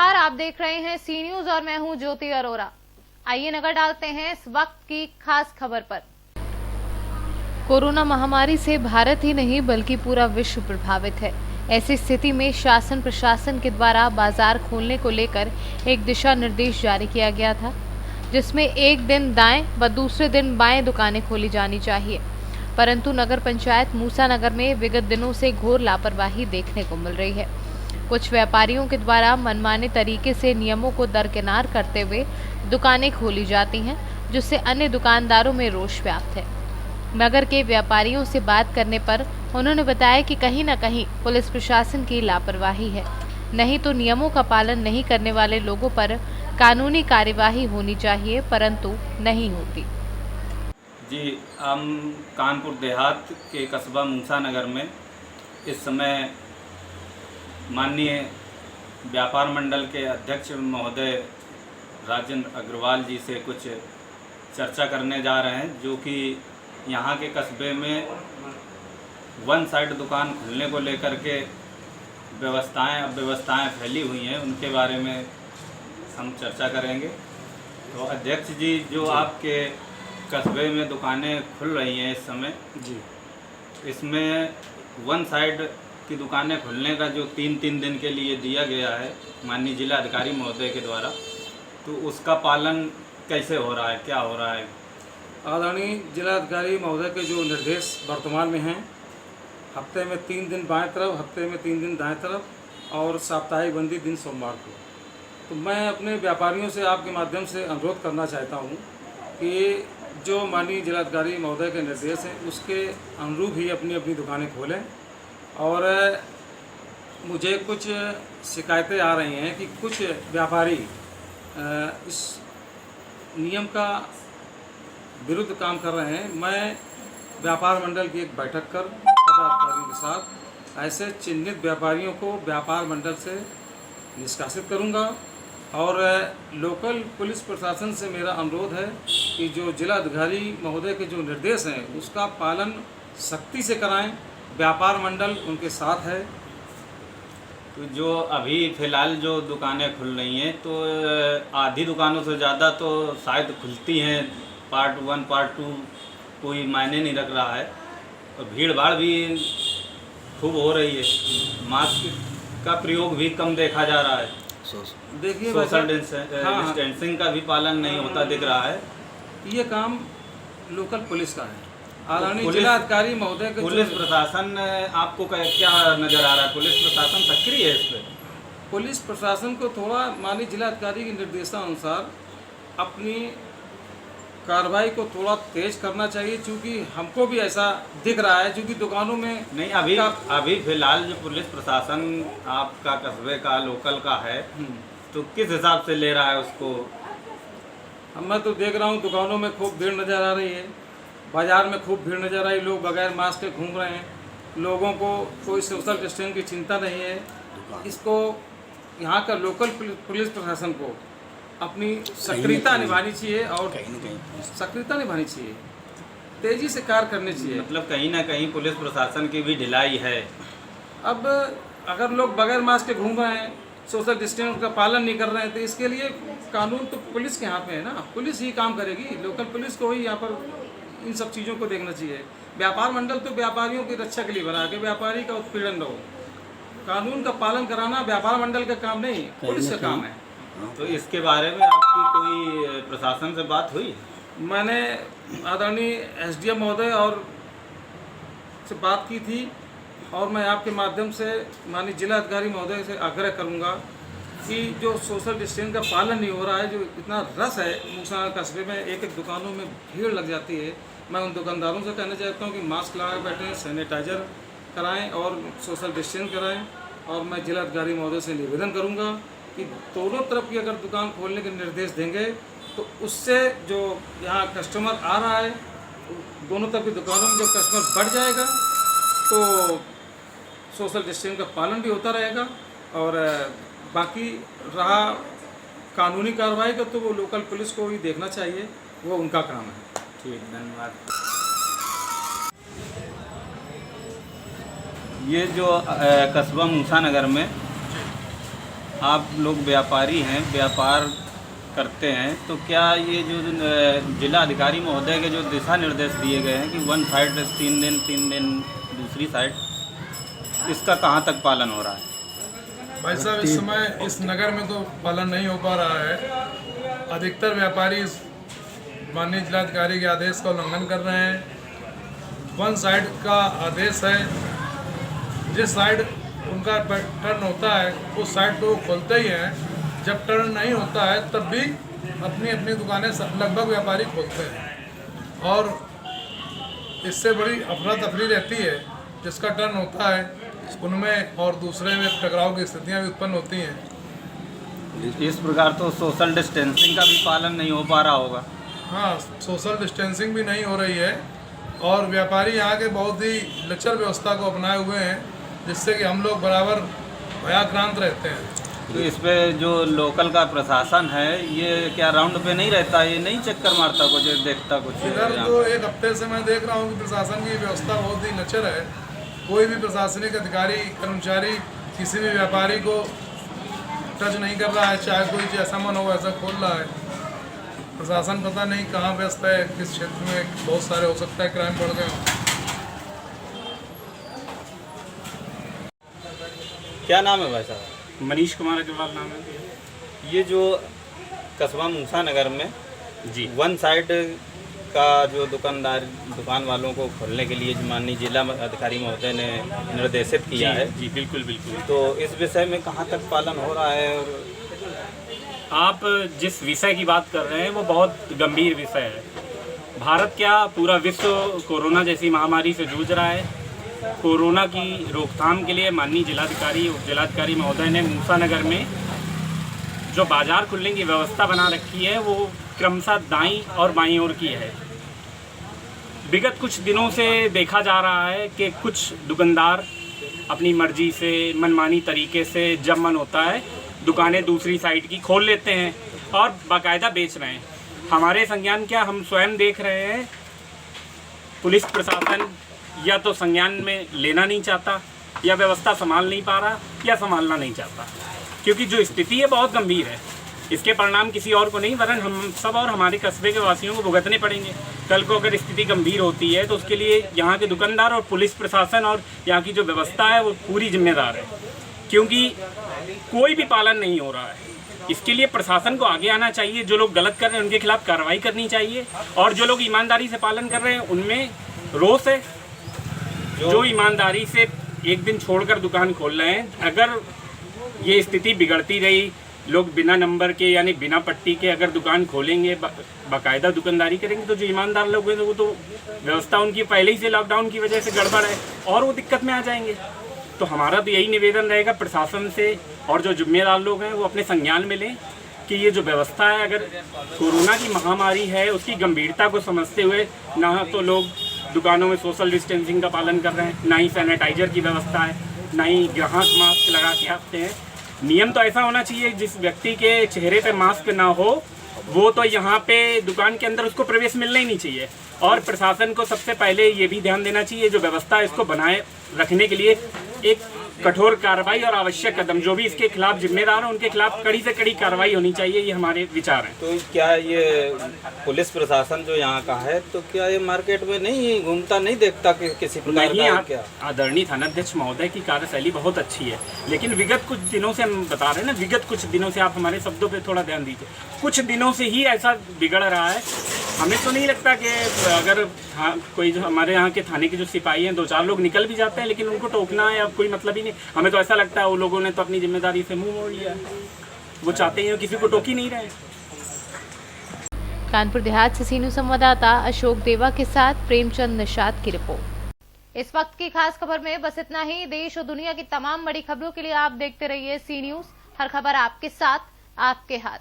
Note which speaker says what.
Speaker 1: नमस्कार, आप देख रहे हैं सी न्यूज और मैं हूं ज्योति अरोरा। आइए नजर डालते हैं इस वक्त की खास खबर पर। कोरोना महामारी से भारत ही नहीं बल्कि पूरा विश्व प्रभावित है। ऐसी स्थिति में शासन प्रशासन के द्वारा बाजार खोलने को लेकर एक दिशा निर्देश जारी किया गया था, जिसमें एक दिन दाएं व दूसरे दिन बाएं दुकानें खोली जानी चाहिए। परंतु नगर पंचायत मूसा नगर में विगत दिनों से घोर लापरवाही देखने को मिल रही है। कुछ व्यापारियों के द्वारा मनमाने तरीके से नियमों को दरकिनार करते हुए दुकानें खोली जाती हैं, जिससे अन्य दुकानदारों में रोष व्याप्त है। नगर के व्यापारियों से बात करने पर उन्होंने बताया कि कहीं न कहीं पुलिस प्रशासन की लापरवाही है, नहीं तो नियमों का पालन नहीं करने वाले लोगों पर कानूनी कार्यवाही होनी चाहिए, परंतु नहीं होती।
Speaker 2: जी, हम कानपुर देहात के कस्बा मूसा नगर में इस समय माननीय व्यापार मंडल के अध्यक्ष महोदय राजेंद्र अग्रवाल जी से कुछ चर्चा करने जा रहे हैं, जो कि यहाँ के कस्बे में वन साइड दुकान खुलने को लेकर के अव्यवस्थाएं फैली हुई हैं, उनके बारे में हम चर्चा करेंगे। तो अध्यक्ष जी, जो आपके कस्बे में दुकानें खुल रही हैं इस समय जी, इसमें वन साइड की दुकानें खुलने का जो 3-3 दिन के लिए दिया गया है माननीय जिला अधिकारी महोदय के द्वारा, तो उसका पालन कैसे हो रहा है, क्या हो रहा है?
Speaker 3: आदरणीय जिलाधिकारी महोदय के जो निर्देश वर्तमान में हैं, हफ्ते में 3 दिन बाएं तरफ, हफ्ते में 3 दिन दाएं तरफ और साप्ताहिक बंदी दिन सोमवार को, तो मैं अपने व्यापारियों से आपके माध्यम से अनुरोध करना चाहता हूं कि जो माननीय जिलाधिकारी महोदय के निर्देश हैं उसके अनुरूप ही अपनी अपनी दुकानें खोलें। और मुझे कुछ शिकायतें आ रही हैं कि कुछ व्यापारी इस नियम का विरुद्ध काम कर रहे हैं। मैं व्यापार मंडल की एक बैठक कर पदाधिकारियों के साथ ऐसे चिन्हित व्यापारियों को व्यापार मंडल से निष्कासित करूंगा। और लोकल पुलिस प्रशासन से मेरा अनुरोध है कि जो जिलाधिकारी महोदय के जो निर्देश हैं उसका पालन सख्ती से कराएं। व्यापार मंडल उनके साथ है।
Speaker 2: तो जो अभी फ़िलहाल जो दुकानें खुल रही हैं, तो आधी दुकानों से ज़्यादा तो शायद खुलती हैं, पार्ट 1 पार्ट 2 कोई मायने नहीं रख रहा है, और भीड़ भाड़ भी खूब हो रही है। मास्क का प्रयोग भी कम देखा जा रहा है।
Speaker 3: देखिए,
Speaker 2: सोशल डिस्टेंसिंग का भी पालन नहीं होता दिख रहा है।
Speaker 3: ये काम लोकल पुलिस का है। आदरणीय जिलाधिकारी महोदय के
Speaker 2: पुलिस प्रशासन आपको क्या नज़र आ रहा है? पुलिस प्रशासन सक्रिय है इस पर?
Speaker 3: पुलिस प्रशासन को थोड़ा माननीय जिलाधिकारी के निर्देशानुसार अपनी कार्रवाई को थोड़ा तेज करना चाहिए, क्योंकि हमको भी ऐसा दिख रहा है, क्योंकि दुकानों में
Speaker 2: नहीं, अभी फिलहाल जो पुलिस प्रशासन आपका कस्बे का लोकल का है, तो किस हिसाब से ले रहा है उसको?
Speaker 3: मैं तो देख रहा हूँ दुकानों में खूब भीड़ नज़र आ रही है, बाजार में खूब भीड़ नज़र आई, लोग बगैर मास्क के घूम रहे हैं, लोगों को कोई सोशल डिस्टेंस की चिंता नहीं है। इसको यहाँ का लोकल पुलिस प्रशासन को अपनी सक्रियता निभानी चाहिए और सक्रियता निभानी चाहिए, तेज़ी से कार्य करनी चाहिए।
Speaker 2: मतलब कहीं ना कहीं पुलिस प्रशासन की भी ढिलाई है।
Speaker 3: अब अगर लोग बगैर मास्क के घूम रहे हैं, सोशल डिस्टेंस का पालन नहीं कर रहे हैं, तो इसके लिए कानून तो पुलिस के हाथ में है ना, पुलिस ही काम करेगी। लोकल पुलिस को ही यहाँ पर इन सब चीज़ों को देखना चाहिए। व्यापार मंडल तो व्यापारियों की रक्षा के लिए बना के व्यापारी का उत्पीड़न न हो, कानून का पालन कराना व्यापार मंडल का काम नहीं, पुलिस का काम है।
Speaker 2: तो इसके बारे में आपकी कोई प्रशासन से बात हुई?
Speaker 3: मैंने आदरणीय एसडीएम महोदय और से बात की थी, और मैं आपके माध्यम से माननीय जिलाधिकारी महोदय से आग्रह करूंगा कि जो सोशल डिस्टेंस का पालन नहीं हो रहा है, जो इतना रस है मूसा कस्बे में, एक दुकानों में भीड़ लग जाती है, मैं उन दुकानदारों से कहना चाहता हूं कि मास्क लगाए बैठें, सैनिटाइजर कराएं और सोशल डिस्टेंस कराएं। और मैं जिलाधिकारी महोदय से निवेदन करूंगा कि दोनों तरफ की अगर दुकान खोलने के निर्देश देंगे, तो उससे जो यहाँ कस्टमर आ रहा है, दोनों तरफ की दुकानों में जो कस्टमर बढ़ जाएगा, तो सोशल डिस्टेंस का पालन भी होता रहेगा। और बाकी रहा कानूनी कार्रवाई का, तो वो लोकल पुलिस को भी देखना चाहिए, वो उनका काम है।
Speaker 2: ठीक, धन्यवाद। ये जो कस्बा मूसा नगर में आप लोग व्यापारी हैं, व्यापार करते हैं, तो क्या ये जो जिला अधिकारी महोदय के जो दिशा निर्देश दिए गए हैं कि वन साइड 3 दिन दूसरी साइड, इसका कहाँ तक पालन हो रहा है?
Speaker 4: भाई साहब, इस समय इस नगर में तो पालन नहीं हो पा रहा है। अधिकतर व्यापारी इस माननीय जिलाधिकारी के आदेश का उल्लंघन कर रहे हैं। वन साइड का आदेश है, जिस साइड उनका टर्न होता है उस साइड तो वो खोलते ही हैं। जब टर्न नहीं होता है तब भी अपनी अपनी दुकानें लगभग व्यापारी खोलते हैं, और इससे बड़ी अफरा तफरी रहती है। जिसका टर्न होता है उनमें और दूसरे में टकराव की स्थितियाँ भी उत्पन्न होती हैं।
Speaker 2: इस प्रकार तो सोशल डिस्टेंसिंग का भी पालन नहीं हो पा रहा होगा।
Speaker 4: हाँ, सोशल डिस्टेंसिंग भी नहीं हो रही है, और व्यापारी यहाँ के बहुत ही लचर व्यवस्था को अपनाए हुए हैं, जिससे कि हम लोग बराबर भयाक्रांत रहते हैं।
Speaker 2: तो इस पे जो लोकल का प्रशासन है, ये क्या राउंड पे नहीं रहता, ये नहीं चक्कर मारता, कुछ देखता कुछ?
Speaker 4: इधर तो एक हफ्ते से मैं देख रहा हूँ कि प्रशासन की व्यवस्था बहुत ही लचर है। कोई भी प्रशासनिक अधिकारी कर्मचारी किसी भी व्यापारी को टच नहीं कर रहा है, चाहे कोई जैसा मन हो वैसा खोल रहा है। प्रशासन पता नहीं कहाँ व्यस्त है, किस क्षेत्र में बहुत सारे हो सकता है क्राइम बढ़ गए हों।
Speaker 2: क्या नाम है भाई साहब?
Speaker 5: मनीष कुमार अग्रवाल नाम है।
Speaker 2: ये जो कस्बा मूसा नगर में
Speaker 5: जी
Speaker 2: वन साइड का जो दुकान वालों को खोलने के लिए जो माननीय जिला अधिकारी महोदय ने निर्देशित किया है,
Speaker 5: जी बिल्कुल बिल्कुल।
Speaker 2: तो इस विषय में कहाँ तक पालन हो रहा है? और
Speaker 5: आप जिस विषय की बात कर रहे हैं वो बहुत गंभीर विषय है। भारत क्या, पूरा विश्व कोरोना जैसी महामारी से जूझ रहा है। कोरोना की रोकथाम के लिए माननीय जिलाधिकारी उप जिलाधिकारी महोदय ने मूसा नगर में जो बाजार खुलने की व्यवस्था बना रखी है वो क्रमशः दाईं और बाईं ओर की है। विगत कुछ दिनों से देखा जा रहा है कि कुछ दुकानदार अपनी मर्जी से मनमानी तरीके से जब मन होता है दुकानें दूसरी साइड की खोल लेते हैं और बाकायदा बेच रहे हैं। हमारे संज्ञान क्या, हम स्वयं देख रहे हैं, पुलिस प्रशासन या तो संज्ञान में लेना नहीं चाहता, या व्यवस्था संभाल नहीं पा रहा, या संभालना नहीं चाहता, क्योंकि जो स्थिति है बहुत गंभीर है। इसके परिणाम किसी और को नहीं वरन हम सब और हमारे कस्बे के वासियों को भुगतने पड़ेंगे। कल को अगर स्थिति गंभीर होती है तो उसके लिए यहाँ के दुकानदार और पुलिस प्रशासन और यहाँ की जो व्यवस्था है वो पूरी जिम्मेदार है, क्योंकि कोई भी पालन नहीं हो रहा है। इसके लिए प्रशासन को आगे आना चाहिए। जो लोग गलत कर रहे हैं उनके खिलाफ कार्रवाई करनी चाहिए, और जो लोग ईमानदारी से पालन कर रहे हैं उनमें रोष है। जो ईमानदारी से एक दिन छोड़कर दुकान खोल रहे हैं, अगर ये स्थिति बिगड़ती रही, लोग बिना नंबर के यानी बिना पट्टी के अगर दुकान खोलेंगे, बाकायदा दुकानदारी करेंगे, तो जो ईमानदार लोग हैं वो तो व्यवस्था उनकी पहले ही से लॉकडाउन की वजह से गड़बड़ है और वो दिक्कत में आ जाएंगे। तो हमारा तो यही निवेदन रहेगा प्रशासन से, और जो जिम्मेदार लोग हैं वो अपने संज्ञान में लें कि ये जो व्यवस्था है, अगर कोरोना की महामारी है उसकी गंभीरता को समझते हुए ना तो लोग दुकानों में सोशल डिस्टेंसिंग का पालन कर रहे हैं, ना ही सैनिटाइजर की व्यवस्था है, ना ही ग्राहक मास्क लगा के आते हैं। नियम तो ऐसा होना चाहिए, जिस व्यक्ति के चेहरे पे मास्क ना हो वो तो यहाँ पे दुकान के अंदर उसको प्रवेश मिलना ही नहीं चाहिए। और प्रशासन को सबसे पहले ये भी ध्यान देना चाहिए, जो व्यवस्था है इसको बनाए रखने के लिए एक कठोर कार्रवाई और आवश्यक कदम, जो भी इसके खिलाफ जिम्मेदार हैं उनके खिलाफ कड़ी से कड़ी कार्रवाई होनी चाहिए, ये हमारे विचार हैं।
Speaker 2: तो क्या ये पुलिस प्रशासन जो यहाँ का है, तो क्या ये मार्केट में नहीं घूमता, नहीं देखता कि किसी प्रकार का क्या?
Speaker 5: आदरणीय थानाध्यक्ष महोदय की कार्यशैली बहुत अच्छी है, लेकिन विगत कुछ दिनों से हम बता रहे हैं ना, विगत कुछ दिनों से आप हमारे शब्दों पे थोड़ा ध्यान दीजिए, कुछ दिनों से ही ऐसा बिगड़ रहा है। हमें तो नहीं लगता कि अगर कोई जो हमारे यहाँ के थाने के जो सिपाही हैं, 2-4 लोग निकल भी जाते हैं, लेकिन उनको टोकना है अब कोई मतलब ही नहीं। हमें तो ऐसा लगता है वो लोगों ने तो अपनी जिम्मेदारी से मुंह मोड़ लिया है, वो चाहते हैं किसी को टोक ही नहीं रहे।
Speaker 1: कानपुर देहात से सीनू संवाददाता अशोक देवा के साथ प्रेमचंद निषाद की रिपोर्ट। इस वक्त की खास खबर में बस इतना ही। देश और दुनिया की तमाम बड़ी खबरों के लिए आप देखते रहिए सी न्यूज़। हर खबर आपके साथ, आपके हाथ।